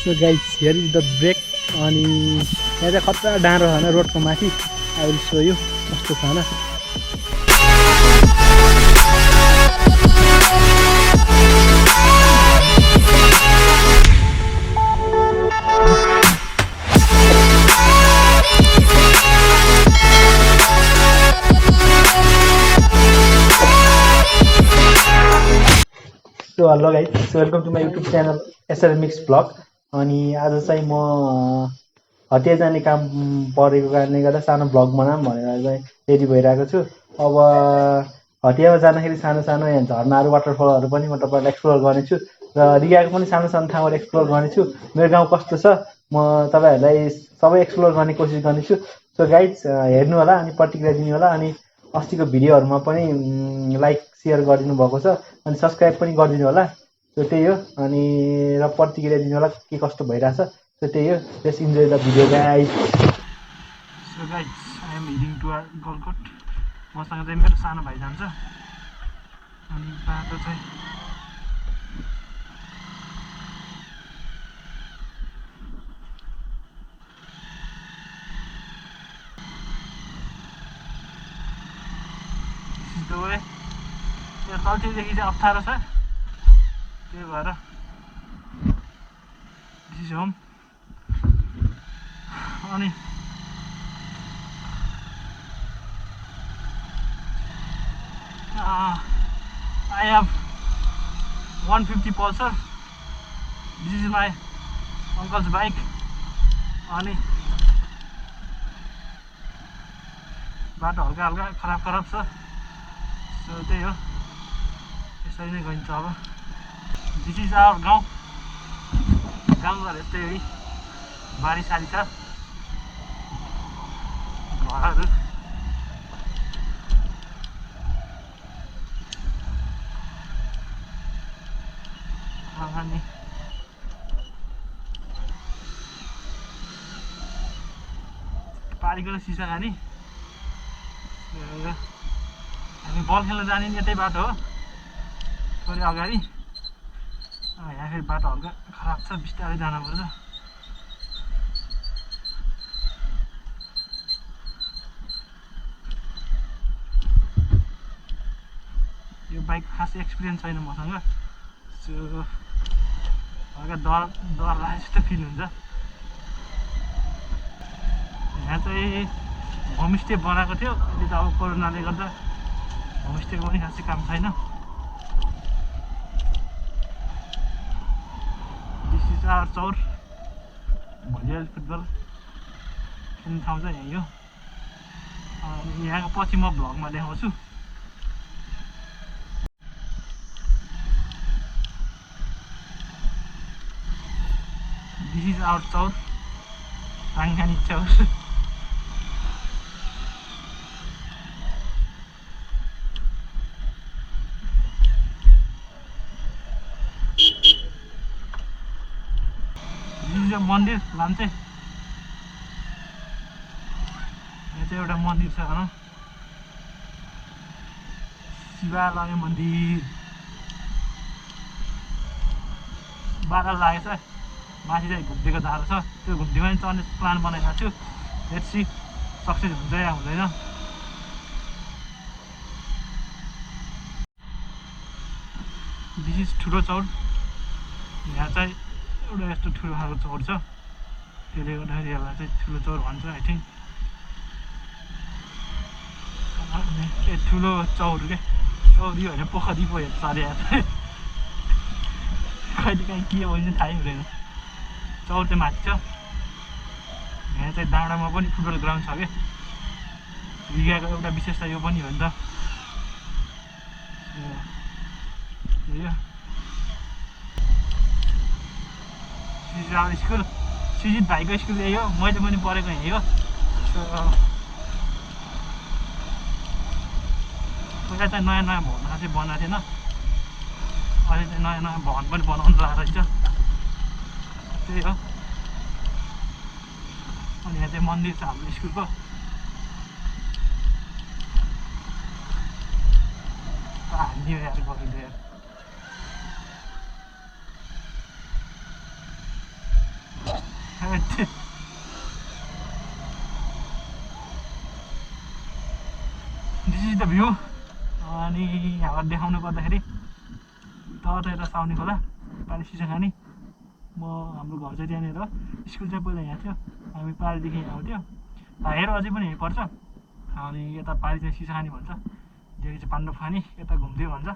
So guys here is the break अनि यहाँ चाहिँ खतरा डाँडो छ होइन रोडको माथि आई विल सो यु कस्तो छ होइन so hello guys so welcome to my YouTube channel SR mix blog अनि आज चाहिँ म हटिया जाने काम परेको कारणले गर्दा सानो ब्लग बनाऊँ भनेर चाहिँ रेडी भइरहेको छु। अब हटियामा जाँदाखेरि सानो सानो यहाँ झर्नाहरू वाटरफलहरू पनि म तपाईँहरूलाई एक्सप्लोर गर्नेछु र रिगाको पनि सानो सानो ठाउँहरू एक्सप्लोर गर्नेछु। मेरो गाउँ कस्तो छ म तपाईँहरूलाई सबै एक्सप्लोर गर्ने कोसिस गर्नेछु। सो गाइज हेर्नु होला अनि प्रतिक्रिया दिनु होला अनि अस्तिको भिडियोहरूमा पनि लाइक सेयर गरिदिनु भएको छ अनि सब्सक्राइब पनि गरिदिनु होला। सो त्यही हो अनि र प्रतिक्रिया दिनु होला के कस्तो भइरहेछ। सो त्यही हो, let's enjoy the video guys. So guys I am heading to Galkot. मसँग चाहिँ मेरो सानो भाइ जान्छ अनि बाटो चाहिँ यहाँ तल्तीदेखि चाहिँ अप्ठ्यारो छ त्यही भएर दिस इज होम। अनि I have 150 pulsar. This is my uncle's bike. अनि बाटो हल्का हल्का खराब छ। सो त्यही हो, यसरी नै गइन्छ अब। दिस इज आवर गाउँ। गाउँघर यस्तै हो, बारीसारी छ, घरहरू। अनि पारीको सिसा खाने हामी बल खेल्न जाने नि यतै बाटो हो थोरै अगाडि। यहाँ फेरि बाटो हल्का खराब छ, बिस्तारै जानुपर्छ। यो बाइक खासै एक्सपिरियन्स छैन मसँग, सो हल्का डर लागे जस्तो फिल हुन्छ। यहाँ चाहिँ होमस्टे बनाएको थियो, अहिले त अब कोरोनाले गर्दा होमस्टेको पनि खासै काम छैन। दिस इज आवर चौर। भलिबल फुटबल खेल्ने ठाउँ चाहिँ यही हो। अनि यहाँको पछि म भ्लगमा देखाउँछु। दिस इज आवर चौर, राङ्गानी चौर। मन्दिर लाम्चे, यहाँ चाहिँ एउटा मन्दिर छ भनौँ, शिवालय मन्दिर। 12 लागेछ, माथि चाहिँ घुम्तीको धारो छ, त्यो घुम्तीमा पनि चढ्ने प्लान बनाइरहेको छु। लेट्स सी सक्सेस हुन्छ या हुँदैन। दिस इज ठुलो चौर। यहाँ चाहिँ एउटा यस्तो ठुलो खालको चौर छ, त्यसले गर्दाखेरि यसलाई चाहिँ ठुलो चौर भन्छ आई थिङ्क। ए ठुलो चौर के चौरी होइन, पोखरी पो हेर्छ अरे यहाँ चाहिँ। कहिले काहीँ के भइन्छ थाहै हुँदैन। चौर चाहिँ माथि छ। यहाँ चाहिँ डाँडामा पनि फुटबल ग्राउन्ड छ क्या। रिगाको एउटा विशेषता यो पनि हो नि त। स्कुल सुजित भाइको स्कुल यही हो, मैले पनि पढेको यही हो। पहिला चाहिँ नयाँ नयाँ भवन चाहिँ बनाएको थिएन, अहिले चाहिँ नयाँ नयाँ भवन पनि बनाउनु लागेको रहेछ। त्यही हो। अनि यहाँ चाहिँ मन्दिर छ हाम्रो स्कुलको। हान्दियो यार गरिदियो यार। Shit this is the view अनि यहाँबाट देखाउनु पर्दाखेरि त यता साउने खोला पानी सिसा खाने म हाम्रो घर चाहिँ त्यहाँनिर स्कुल चाहिँ पहिला यहाँ थियो हामी पारिदेखि यहाँ आउँथ्यो हेर अझै पनि यहीँ पर्छ अनि यता पारि चाहिँ सिसा खाने भन्छ देखि चाहिँ पाण्डव खाने यता घुम्थ्यो भन्छ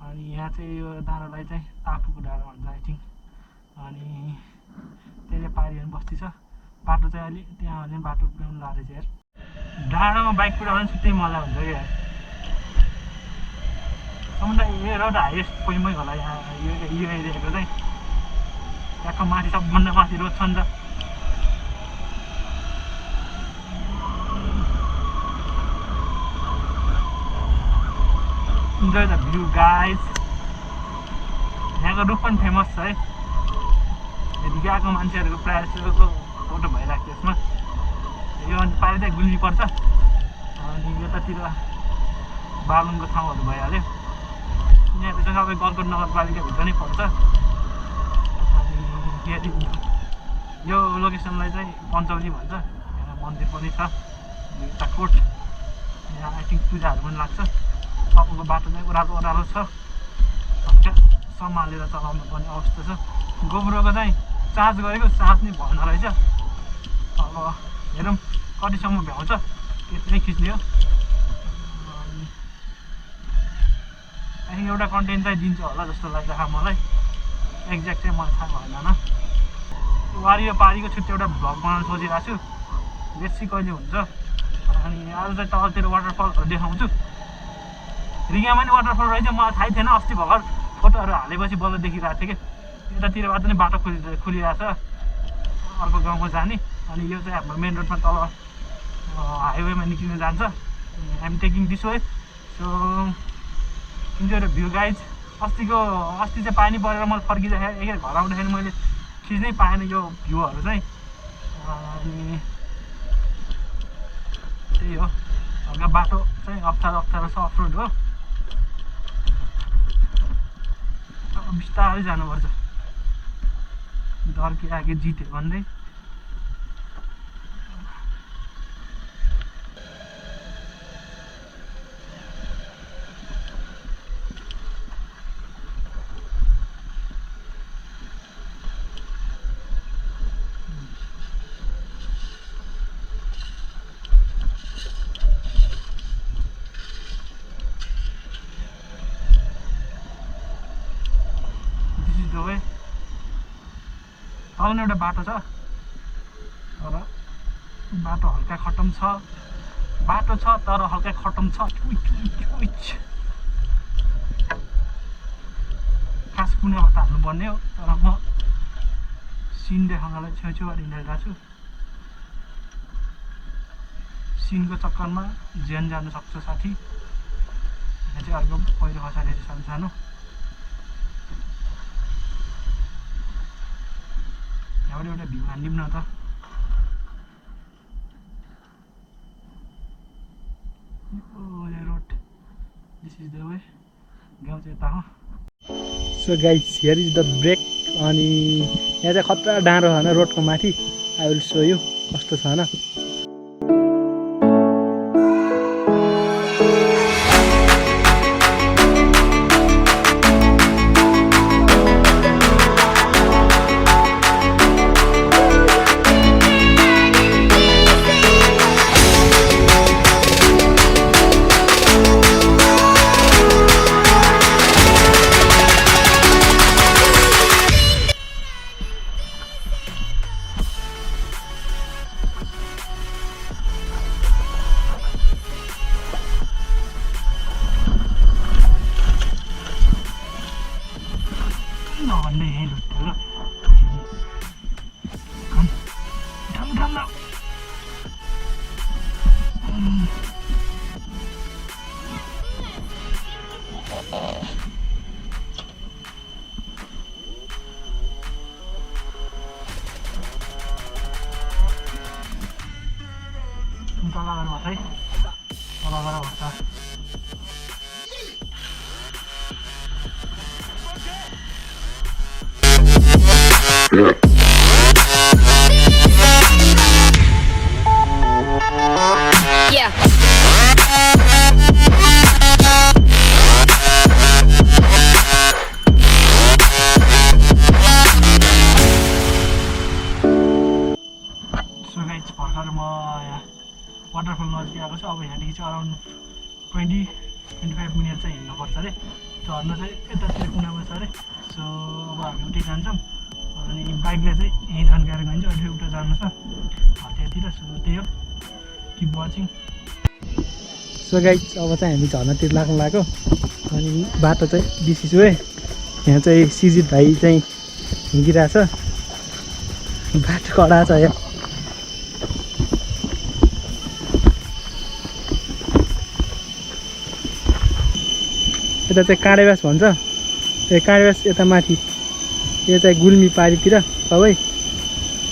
अनि यहाँ चाहिँ यो डाँडालाई चाहिँ टापुको डाँडा भन्छ आई थिङ्क अनि त्यसले पारि बस्ती छ बाटो चाहिँ अलि त्यहाँ भने बाटो पुऱ्याउनु लाग्दैछ यार डाँडामा बाइक कुदाउनु छुट्टै मजा हुन्छ क्या यार समुद्र यो रोड हाइएस्ट पोइन्टमै होला यहाँ यो एरियाको चाहिँ त्यहाँको माथि सबभन्दा माथि रोड छ नि त इन्जोय द भ्यू गाइज यहाँको रुख पनि फेमस छ है रिगाको मान्छेहरूको प्रायः जस्तो फोटो भइरहेको छ यसमा यो अनि पारि चाहिँ गुल्मी पर्छ अनि यतातिर बालुङको ठाउँहरू भइहाल्यो यहाँ चाहिँ सबै गलकोट नगरपालिकाभित्र नै पर्छ अनि यो लोकेसनलाई चाहिँ पञ्चौली भन्छ यहाँ मन्दिर पनि छ यता कोट यहाँ आई थिङ्क पूजाहरू पनि लाग्छ तपाईँको बाटो चाहिँ ओह्रालो ओह्रालो छ सम्हालेर चलाउनु पर्ने अवस्था छ गोब्रोको चाहिँ चार्ज गरेको चार्ज नै भएन रहेछ अब हेरौँ कतिसम्म भ्याउँछ त्यति नै खिच्ने हो अनि एउटा कन्टेन्ट चाहिँ दिन्छ होला जस्तो लाग्छ मलाई एक्ज्याक्ट चाहिँ मलाई थाहा भएन वारियो पारिको छुट्टै एउटा भ्लग बनाउनु सोचिरहेको छु बेसी कहिले हुन्छ अनि आज चाहिँ तलतिर वाटरफलहरू देखाउँछु रिगामा नि वाटरफल रहेछ मलाई थाहै थिएन अस्ति भर्खर फोटोहरू हालेपछि बल्ल देखिरहेको थिएँ कि यतातिरबाट पनि बाटो खुलिरहेछ अर्को गाउँमा जाने अनि यो चाहिँ हाम्रो मेन रोडमा तल हाइवेमा निक्लिन जान्छ I'm taking this way so enjoy the view guys अस्ति चाहिँ पानी परेर मैले फर्किँदाखेरि एक घर आउँदाखेरि मैले खिच्नै पाएन यो भ्यूहरू चाहिँ अनि त्यही हो हल्का बाटो चाहिँ अप्ठ्यारो छ अफ रोड हो अब बिस्तारै जानुपर्छ डर के आगे जित्यो भन्दै तल एउटा बाटो छ तर बाटो हल्का खटम छ बाटो छ तर हल्का खटम छ खास कुनाबाट हाल्नुपर्ने हो तर म सिन देखाउनलाई छेउछेउबाट हिँडिरहेको छु सिनको चक्करमा ज्यान जानु सक्छ साथी यहाँ चाहिँ अर्को पहिरो खसालेको छ सानो यहाँबाट एउटा भ्यू हानिदिउँ न त road this is the way गाउँ चाहिँ यता हो so guys here is the break अनि यहाँ चाहिँ खतरा डाँडो छ होइन रोडको माथि आई विल सो यु कस्तो छ होइन भन्दै यहीँ लुट्यो तल गर्नुहोस् है तल गर्नुहोस् Yeah. 20-25 मिनट चाहिँ हिँड्नुपर्छ अरे। झर्ना चाहिँ यतातिर कुनामा छ अरे। सो अब हामी उतै जान्छौँ अनि बाइकलाई चाहिँ यहीँ थन्काएर गइन्छ। अहिले उता जानु छ त्यहाँतिर। सो त्यही हो, किप वाचिङ। सो गाइस अब चाहिँ हामी झर्नातिर लाग्नु लाग्यो अनि बाटो चाहिँ बिसिसु है। यहाँ चाहिँ सिजित भाइ चाहिँ हिँडिरहेछ, बाटो कडा छ यहाँ। यता चाहिँ काँडेबास भन्छ, ए काँडेबास यता माथि, यो चाहिँ गुल्मी पारीतिर सबै।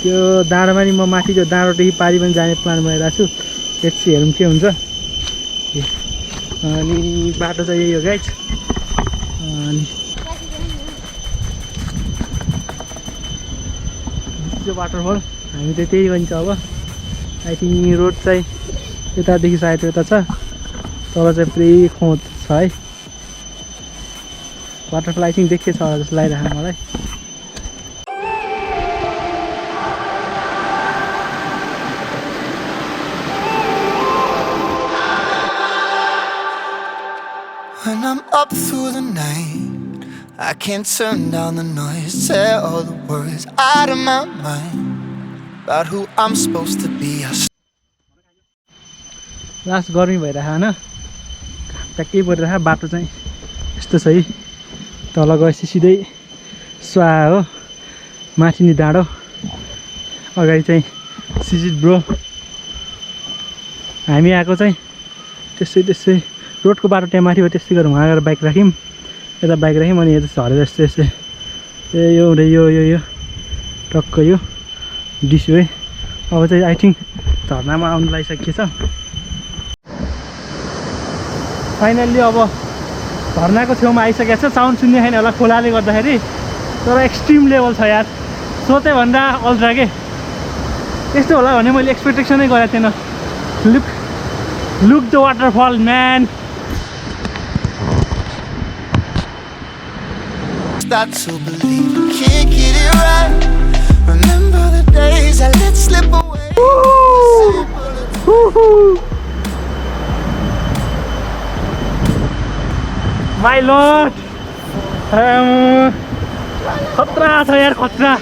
त्यो डाँडोमा नि म माथि त्यो डाँडोदेखि पारी पनि जाने प्लान बनाइरहेको छु। एकछिन हेरौँ के हुन्छ। अनि बाटो चाहिँ यही हो गाइस। अनि वाटरफल हामी चाहिँ त्यही गइन्छ अब। आई थिङ्क रोड चाहिँ यतादेखि सायद यता छ, तल चाहिँ पुरै खोज छ है। वाटरफल आई थिङ्क देखेछ होला जस्तो लागिरहेको मलाई। When I'm up through the night, I can't turn down the noise, tear all the words out of my mind about who I'm supposed to be. Last गर्मी भइरहेको होइन, ट्याक्कै परिरहेको। बाटो चाहिँ यस्तो छ है, तल गएपछि सिधै स्वा हो, माथि नि डाँडो, अगाडि चाहिँ सिजित ब्रो। हामी आएको चाहिँ त्यसै रोडको बाटो त्यहाँ माथि भयो, त्यसै गरेर उहाँ गएर बाइक राख्यौँ, यता बाइक राख्यौँ अनि यता झरेर यस्तै ए यो यो यो यो टक्क यो डिस्यो है। अब चाहिँ आई थिङ्क झर्नामा आउनु लागिसकेछ फाइनल्ली। अब झर्नाको छेउमा आइसकेको छ। साउन्ड सुन्ने छैन होला खोलाले गर्दाखेरि, तर एक्सट्रिम लेभल छ यार, सोचे भन्दा अल्ट्रा के। यस्तो होला भने मैले एक्सपेक्टेसनै गरेको थिएन। Look the waterfall man. Start to believe I can't get it right. Remember the days I let slip away. My lord, खतरा छ यार, खतरा।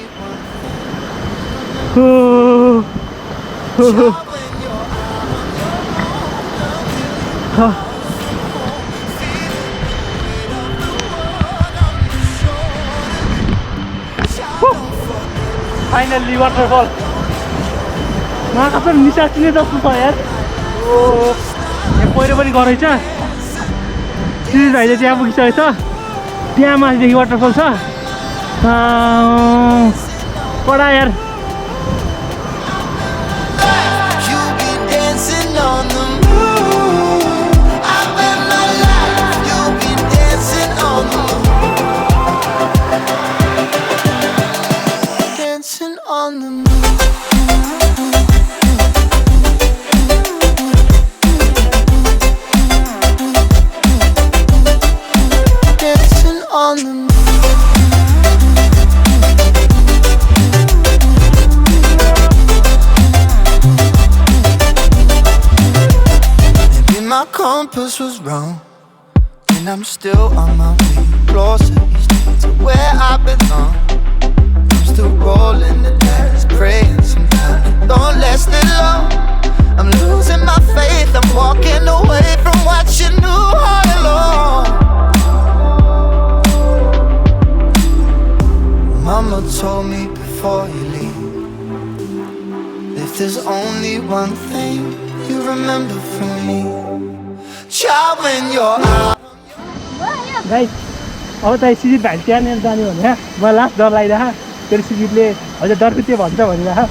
Finally waterfall. उहाँ कसरी निसासिने जस्तो छ यार। यहाँ पहिरो पनि गरेछ। सिरिज भाइले त्यहाँ पुगिसकेको छ, त्यहाँ माथिदेखि वाटरफल छ। कडा यार। My compass was wrong, and I'm still on my way closer each day to where I belong. I'm still rolling the dice, praying sometimes it don't last that long. I'm losing my faith, I'm walking away from what you knew all along. Mama told me before you leave, if there's only one thing you remember from me, child, when you're out. Guys अब चाहिँ सिजित भाइ त्यहाँनिर जाने भने मलाई last डर लागिरहेको। फेरि सिजितले हजुर डरको त्यो भन्छ भनिरहेको।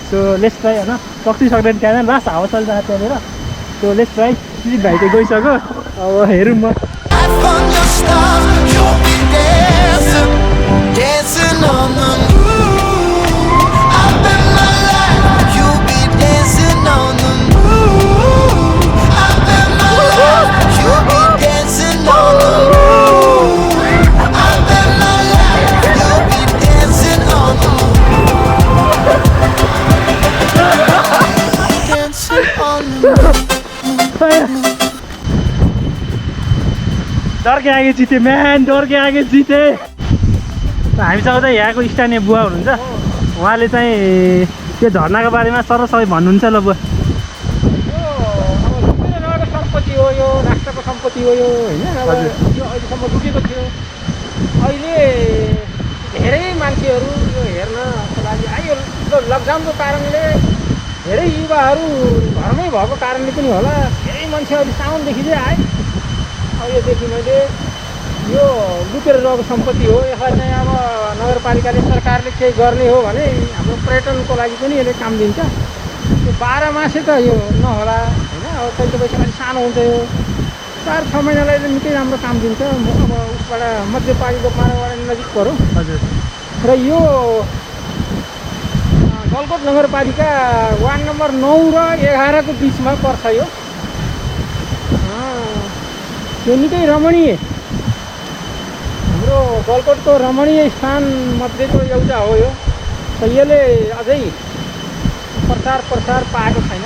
सो लेट्स ट्राई होइन, सक्छु सक्दैन त्यहाँनिर लास्ट हावा चलिरहेको त्यहाँनिर। So let's try. सिजित भाइ चाहिँ गइसक्यो, अब हेरौँ म। डर के आगे जिते म्यान, डर के आगे जिते। हामीसँग चाहिँ यहाँको स्थानीय बुवा हुनुहुन्छ, उहाँले चाहिँ त्यो झरनाको बारेमा सरसबै भन्नुहुन्छ ल बुवा। सम्पत्ति हो यो, राष्ट्रको सम्पत्ति हो यो होइन। अब यो अहिलेसम्म डुबेको थियो। अहिले धेरै मान्छेहरू यो हेर्नको लागि आयो। लकडाउनको कारणले धेरै युवाहरू घरमै भएको कारणले पनि होला, धेरै मान्छे अहिले साउनदेखि चाहिँ आए। अहिलेदेखि मैले यो लुकेर रहेको सम्पत्ति हो, यसलाई चाहिँ अब नगरपालिकाले सरकारले केही गर्ने हो भने हाम्रो पर्यटनको लागि पनि यसले काम दिन्छ। यो 12 मासे त यो नहोला होइन। अब कहिले पैसा अलिक सानो हुन्छ यो, 4-6 महिनालाई निकै राम्रो काम दिन्छ। अब उसबाट मध्यपालिका मानवबाट नजिक पऱ्यो। हजुर। र यो गलकोट नगरपालिका वार्ड नम्बर 9 र 11 को बिचमा पर्छ यो। यो निकै रमणीय, हाम्रो गलकोटको रमणीय स्थान मध्येको एउटा हो यो। त यसले अझै प्रचार पाएको छैन।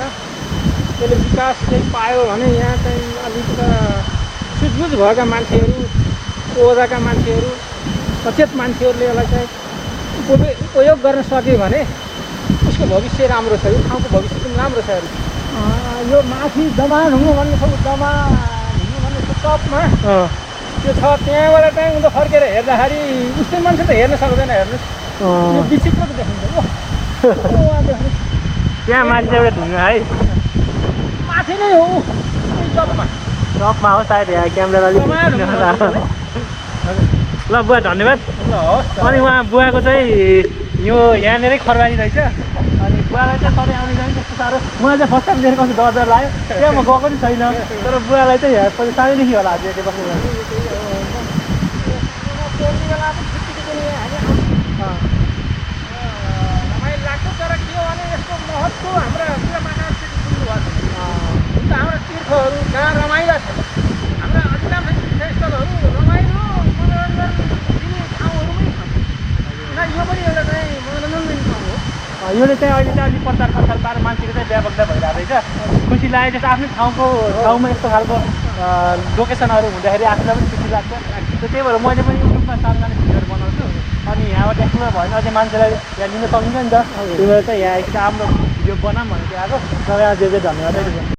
यसले विकास चाहिँ पायो भने यहाँ चाहिँ अलिकति सुझबुझ भएका मान्छेहरू, ओदाका मान्छेहरू, सचेत मान्छेहरूले यसलाई चाहिँ उपयोग गर्न सक्यो भने उसको भविष्य राम्रो छ। यो ठाउँको भविष्य पनि राम्रो छ। यो माथि जमा ढुङ्गो भन्ने छ, जमा ढुङ्गो भन्ने छ टपमा त्यो छ। त्यहाँबाट चाहिँ उनीहरू फर्केर हेर्दाखेरि उस्तै मान्छे त हेर्न सक्दैन। हेर्नुहोस्, यो विचित्र त देखिन्छ। त्यहाँ मान्छे एउटा ढुङ्गा है, माथि नै हो टपमा। टपमा हो सायद। यहाँ क्यामेरा अलिक ल बुवा धन्यवाद। अनि उहाँ बुवाको चाहिँ यो यहाँनिरै खरबारी रहेछ। अनि बुवालाई चाहिँ सधैँ आउने जाने त्यस्तो साह्रो, मलाई चाहिँ फर्स्ट टाइम देखेर कस्तो डर लाग्यो। त्यहाँ म गएको पनि छैन, तर बुवालाई चाहिँ यहाँ सानैदेखि होला आज यति बस्नु। रमाइलो लाग्छ, तर के हो भने यसको महत्त्व हाम्रा पुरा मानवले बुझ्नु भएको छ। हाम्रा तीर्थहरू जहाँ रमाइला छ, हाम्रा अधिकांश तीर्थस्थलहरू रमाइलो मनोरञ्जन दिने ठाउँहरूमै छन्। यो पनि एउटा चाहिँ मनोरञ्जन दिने ठाउँ हो। योले चाहिँ अहिले चाहिँ अलिक प्रचार पारेर मान्छेको चाहिँ व्यापकता भइरहेको रहेछ। खुसी लागेको छ आफ्नै ठाउँमा यस्तो खालको लोकेसनहरू हुँदाखेरि आफूलाई पनि खुसी लाग्छ। त्यही भएर मैले पनि युट्युबमा सानो भिडियोहरू बनाउँछु। अनि यहाँबाट एक्सप्लोर भयो भने अझै मान्छेलाई यहाँ लिन सकिन्छ नि त। त्यही भएर चाहिँ यहाँ एकचोटि आफ्नो भिडियो बनाऊँ भनेको आएको। तपाईँ अझै धन्यवाद।